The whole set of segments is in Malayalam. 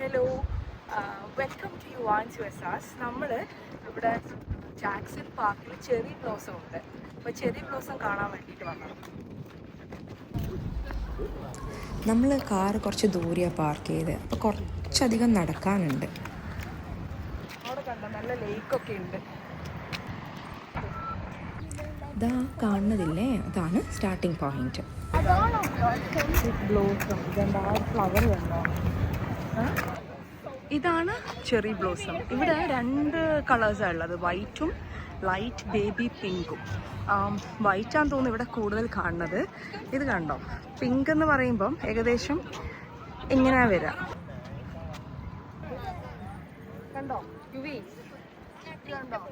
ഹലോ, വെൽക്കം ടു യുവാൻസ് വെസാസ്. നമ്മൾ ഇവിടെ ജാക്സൺ പാർക്കിൽ ചെറി ബ്ലോസം ഉണ്ട്. അപ്പോൾ ചെറി ബ്ലോസം കാണാൻ വേണ്ടിയിട്ട് വന്നതാണ്. നമ്മൾ കാറ് കുറച്ച് ദൂരെയാണ് പാർക്ക് ചെയ്ത്, അപ്പോൾ കുറച്ചധികം നടക്കാനുണ്ട്. അവിടെ കണ്ടോ, നല്ല ലേക്കൊക്കെ ഉണ്ട്. ഇതാ കാണുന്നതില്ലേ, അതാണ് സ്റ്റാർട്ടിംഗ് പോയിന്റ്. ബ്ലോസം ഇതെന്താ ഫ്ലവർ കണ്ടോ? ഇതാണ് ചെറി ബ്ലോസം. ഇവിടെ 2 കളേഴ്സാണ് ഉള്ളത്, വൈറ്റും ലൈറ്റ് ബേബി പിങ്കും. വൈറ്റാന്ന് തോന്നുന്നു ഇവിടെ കൂടുതൽ കാണുന്നത്. ഇത് കണ്ടോ, പിങ്ക് എന്ന് പറയുമ്പം ഏകദേശം ഇങ്ങനെ വരാം. കണ്ടോ യുവി, കണ്ടോ?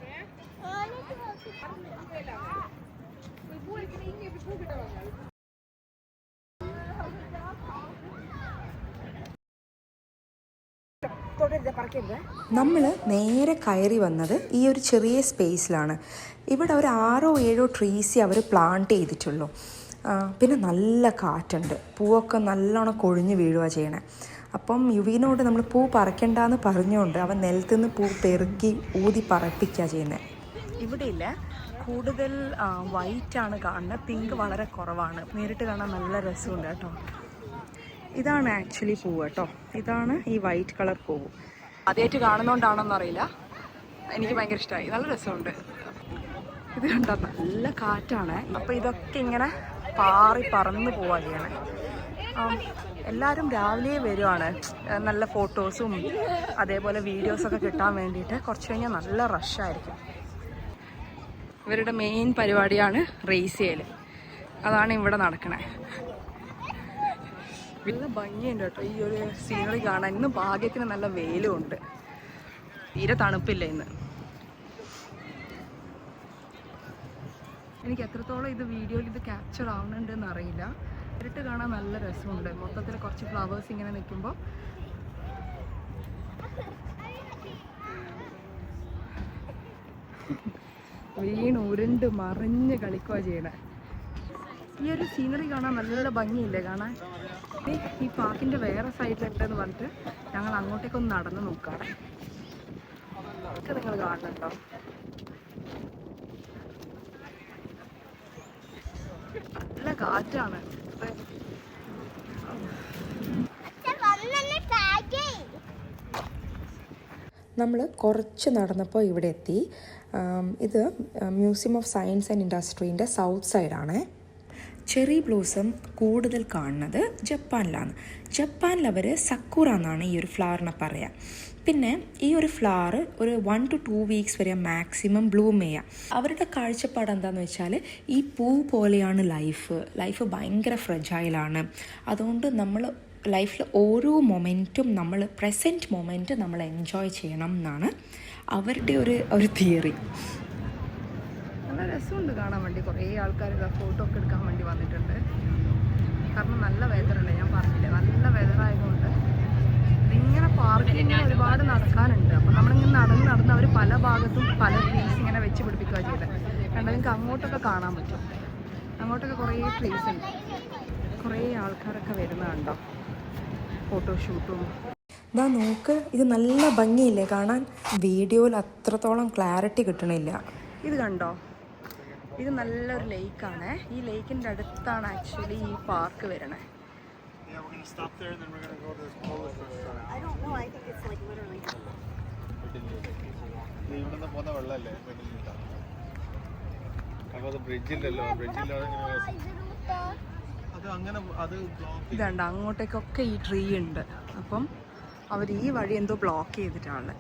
നമ്മൾ നേരെ കയറി വന്നത് ഈ ഒരു ചെറിയ സ്പേസിലാണ്. ഇവിടെ ഒരു 6-7 ട്രീസ് അവർ പ്ലാന്റ് ചെയ്തിട്ടുള്ളൂ. പിന്നെ നല്ല കാറ്റുണ്ട്, പൂവൊക്കെ നല്ലോണം കൊഴിഞ്ഞ് വീഴുക ചെയ്യണേ. അപ്പം യുവിനോട് നമ്മൾ പൂ പറിക്കണ്ടെന്ന് പറഞ്ഞുകൊണ്ട് അവൻ നിലത്തുനിന്ന് പൂ പെറുക്കി ഊതി പറപ്പിക്കുക ചെയ്യുന്നത്. ഇവിടെ ഇല്ല, കൂടുതൽ വൈറ്റാണ് കാണുന്നത്, പിങ്ക് വളരെ കുറവാണ്. നേരിട്ട് കാണാൻ നല്ല രസമുണ്ട് കേട്ടോ. ഇതാണ് ആക്ച്വലി പൂവ് കേട്ടോ, ഇതാണ് ഈ വൈറ്റ് കളർ പൂവ്. ആദ്യമായിട്ട് കാണുന്നോണ്ടാണോന്നറിയില്ല, എനിക്ക് ഭയങ്കര ഇഷ്ടമായി, നല്ല രസമുണ്ട്. ഇത് കണ്ടോ, നല്ല കാറ്റാണ്. അപ്പോൾ ഇതൊക്കെ ഇങ്ങനെ പാറി പറന്ന് പോവാ ചെയ്യണേ. എല്ലാവരും രാവിലെ വരുവാണ്, നല്ല ഫോട്ടോസും അതേപോലെ വീഡിയോസൊക്കെ കിട്ടാൻ വേണ്ടിയിട്ട്. കുറച്ച് കഴിഞ്ഞാൽ നല്ല റഷായിരിക്കും. ഇവരുടെ മെയിൻ പരിപാടിയാണ് റേസ് ചെയ്യൽ, അതാണ് ഇവിടെ നടക്കണേ. നല്ല ഭംഗിയുണ്ട് കേട്ടോ ഈ ഒരു സീനറി കാണാൻ. ഇന്ന് ഭാഗ്യത്തിന് നല്ല വെയിലും ഉണ്ട്, തീരെ തണുപ്പില്ല ഇന്ന്. എനിക്ക് എത്രത്തോളം ഇത് വീഡിയോയിൽ ഇത് ക്യാപ്ചർ ആവുന്നുണ്ടെന്ന് അറിയില്ല. നേരിട്ട് കാണാൻ നല്ല രസമുണ്ട്. മൊത്തത്തിൽ കുറച്ച് ഫ്ലവേഴ്സ് ഇങ്ങനെ നിൽക്കുമ്പോൾ വീണ് ഉരുണ്ട് മറിഞ്ഞ് കളിക്കുക ചെയ്യണേ. ഈ ഒരു സീനറി കാണാൻ നല്ല ഭംഗിയില്ലേ കാണാൻ. ഈ പാർക്കിൻ്റെ വേറെ സൈഡിലുണ്ടെന്ന് പറഞ്ഞിട്ട് ഞങ്ങൾ അങ്ങോട്ടേക്കൊന്ന് നടന്ന് നോക്കാറ്. ഒക്കെ നിങ്ങൾ കാണുന്നുണ്ടോ? നല്ല കാറ്റാണ്. നമ്മൾ കുറച്ച് നടന്നപ്പോൾ ഇവിടെ എത്തി. ഇത് മ്യൂസിയം ഓഫ് സയൻസ് ആൻഡ് ഇൻഡസ്ട്രീൻ്റെ സൗത്ത് സൈഡാണ്. ചെറി ബ്ലോസം കൂടുതൽ കാണുന്നത് ജപ്പാനിലാണ്. ജപ്പാനിൽ അവർ സക്കുറ എന്നാണ് ഈ ഒരു ഫ്ലവറിനെ പറയുക. പിന്നെ ഈ ഒരു ഫ്ലവർ ഒരു 1 to 2 വീക്സ് വരെ മാക്സിമം ബ്ലൂം ചെയ്യാം. അവരുടെ കാഴ്ചപ്പാട് എന്താണെന്ന് വെച്ചാൽ ഈ പൂ പോലെയാണ് ലൈഫ് ഭയങ്കര ഫ്രജൈലാണ്. അതുകൊണ്ട് നമ്മൾ ലൈഫിൽ ഓരോ മൊമെൻറ്റും നമ്മൾ പ്രസൻറ്റ് മൊമെൻറ്റ് നമ്മൾ എൻജോയ് ചെയ്യണം എന്നാണ് അവരുടെ ഒരു തിയറി. നല്ല രസമുണ്ട് കാണാൻ വേണ്ടി. കുറേ ആൾക്കാർ ഫോട്ടോ ഒക്കെ എടുക്കാൻ വേണ്ടി വന്നിട്ടുണ്ട്. കാരണം നല്ല വെതറല്ലേ, ഞാൻ പറഞ്ഞില്ലേ, നല്ല വെതറായതുകൊണ്ട് ഇതിങ്ങനെ പാർക്കിൽ ഇങ്ങനെ ഒരുപാട് നടക്കാനുണ്ട്. അപ്പോൾ നമ്മളിങ്ങനെ നടന്ന് അവർ പല ഭാഗത്തും പല ട്രീസ് ഇങ്ങനെ വെച്ച് പിടിപ്പിക്കുക ചെയ്തത്. കണ്ടാൽ നിങ്ങൾക്ക് അങ്ങോട്ടൊക്കെ കാണാൻ പറ്റും. അങ്ങോട്ടൊക്കെ കുറേ ട്രീസ് ഉണ്ട്. കുറേ ആൾക്കാരൊക്കെ വരുന്നതുണ്ടോ ഫോട്ടോഷൂട്ടും. ഇതാ നോക്ക്, ഇത് നല്ല ഭംഗിയില്ലേ കാണാൻ. വീഡിയോയിൽ അത്രത്തോളം ക്ലാരിറ്റി കിട്ടണില്ല. ഇത് കണ്ടോ, ഇത് നല്ലൊരു ലേക്കാണ്. ഈ ലേക്കിൻ്റെ അടുത്താണ് ആക്ച്വലി ഈ പാർക്ക് വരണേ. ഇതുണ്ട്, അങ്ങോട്ടേക്കൊക്കെ ഈ ട്രീ ഉണ്ട്. അപ്പം അവർ ഈ വഴി എന്തോ ബ്ലോക്ക് ചെയ്തിട്ടാണ്.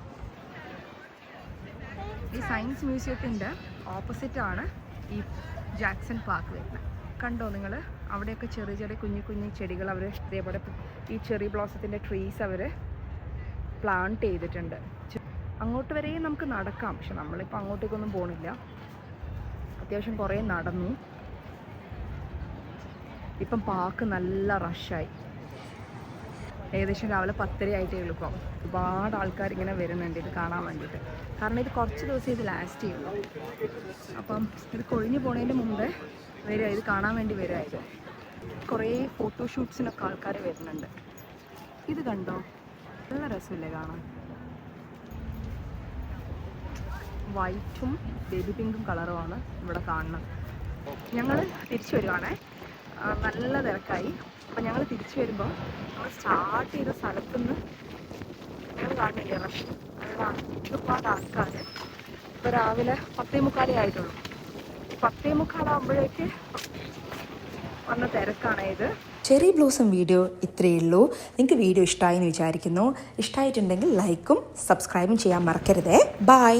ഈ സയൻസ് മ്യൂസിയത്തിൻ്റെ ഓപ്പോസിറ്റാണ് ഈ ജാക്സൺ പാർക്ക് വരുന്നത്. കണ്ടോ നിങ്ങൾ, അവിടെയൊക്കെ ചെറിയ കുഞ്ഞു ചെടികൾ അവർ ഇതേപോലെ ഈ ചെറി ബ്ലോസത്തിൻ്റെ ട്രീസ് അവർ പ്ലാന്റ് ചെയ്തിട്ടുണ്ട്. അങ്ങോട്ട് വരെയും നമുക്ക് നടക്കാം, പക്ഷെ നമ്മളിപ്പോൾ അങ്ങോട്ടേക്കൊന്നും പോകണില്ല. അത്യാവശ്യം കുറേ നടന്നു. ഇപ്പം പാർക്ക് നല്ല റഷായി. ഏകദേശം രാവിലെ 10:30 ആയിട്ടേ ഉള്ളൂ. ഇപ്പം ഒരുപാട് ആൾക്കാർ ഇങ്ങനെ വരുന്നുണ്ട് ഇത് കാണാൻ വേണ്ടിയിട്ട്. കാരണം ഇത് കുറച്ച് ദിവസം ഇത് ലാസ്റ്റ് ചെയ്യുള്ളൂ. അപ്പം ഇത് കൊഴിഞ്ഞു പോണതിൻ്റെ മുമ്പേ വരിക, ഇത് കാണാൻ വേണ്ടി വരുമായിരുന്നു. കുറേ ഫോട്ടോഷൂട്ട്സിനൊക്കെ ആൾക്കാർ വരുന്നുണ്ട്. ഇത് കണ്ടോ, നല്ല രസമില്ലേ കാണാൻ? വൈറ്റും ബേബി പിങ്കും കളറുമാണ് ഇവിടെ കാണുന്നത്. ഞങ്ങൾ തിരിച്ചു വരുവാണേ, നല്ല തിരക്കായി. അപ്പം ഞങ്ങൾ തിരിച്ചു വരുമ്പോൾ നമ്മൾ സ്റ്റാർട്ട് ചെയ്ത സ്ഥലത്തുനിന്ന് ഞങ്ങൾ കാണില്ലേ റഷ്, അതാണ് ഒരുപാട് ആൾക്കാർ. ഇപ്പോൾ രാവിലെ 10:45 ആയിട്ടുള്ളൂ. 10:45 ആകുമ്പോഴേക്ക് വന്ന തിരക്കാണ് ഇത്. ചെറി ബ്ലോസം വീഡിയോ ഇത്രയേ ഉള്ളൂ. നിങ്ങൾക്ക് വീഡിയോ ഇഷ്ടമായി എന്ന് വിചാരിക്കുന്നു. ഇഷ്ടമായിട്ടുണ്ടെങ്കിൽ ലൈക്കും സബ്സ്ക്രൈബും ചെയ്യാൻ മറക്കരുതേ. ബൈ.